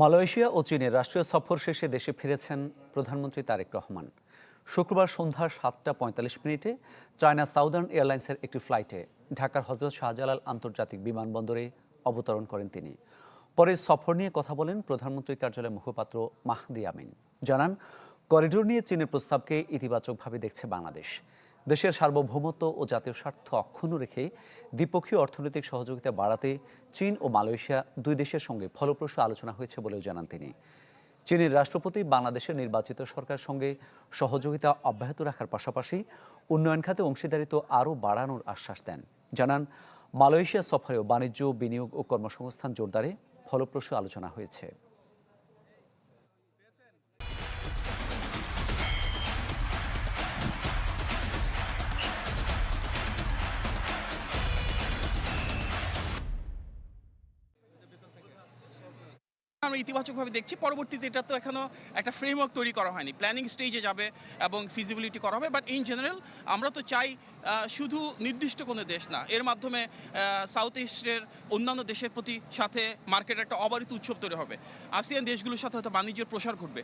Malaysia ও চীনের রাষ্ট্রীয় সফর শেষে দেশে ফিরেছেন প্রধানমন্ত্রী তারেক রহমান। শুক্রবার সন্ধ্যা 7:45 চায়না সাউদার্ন এয়ারলাইন্সের একটি ফ্লাইটে ঢাকার হজরত শাহজালাল আন্তর্জাতিক বিমানবন্দরে অবতরণ করেন তিনি। পরে সফর নিয়ে কথা বলেন প্রধানমন্ত্রীর কার্যালয়ের মুখপাত্র মাহদি আমিন। জানান, করিডোর নিয়ে চীনের প্রস্তাবকে ইতিবাচকভাবে দেখছে বাংলাদেশ। দেশের সার্বভৌমত্ব ও জাতীয় স্বার্থ অক্ষুণ্ণ রেখে দ্বিপক্ষীয় অর্থনৈতিক সহযোগিতা বাড়াতে চীন ও মালয়েশিয়া দুই দেশের সঙ্গে ফলপ্রসূ আলোচনা হয়েছে বলেও জানান তিনি। চীনের রাষ্ট্রপতি বাংলাদেশের নির্বাচিত সরকারের সঙ্গে সহযোগিতা অব্যাহত রাখার পাশাপাশি উন্নয়ন খাতে অংশীদারিত্ব আরও বাড়ানোর আশ্বাস দেন। জানান, মালয়েশিয়া সফরেও বাণিজ্য, বিনিয়োগ ও কর্মসংস্থান জোরদারে ফলপ্রসূ আলোচনা হয়েছে। আমরা ইতিবাচকভাবে দেখছি। পরবর্তীতে এটা তো এখনো একটা ফ্রেমওয়ার্ক তৈরি করা হয়নি, প্ল্যানিং স্টেজে যাবে এবং ফিজিবিলিটি করা হবে। বাট ইন জেনারেল আমরা তো চাই শুধু নির্দিষ্ট কোনো দেশ না, এর মাধ্যমে সাউথ ইস্টের অন্যান্য দেশের প্রতি সাথে মার্কেটের একটা অবারিত উৎসব তৈরি হবে। আসিয়ান দেশগুলোর সাথে হয়তো বাণিজ্যের প্রসার ঘটবে।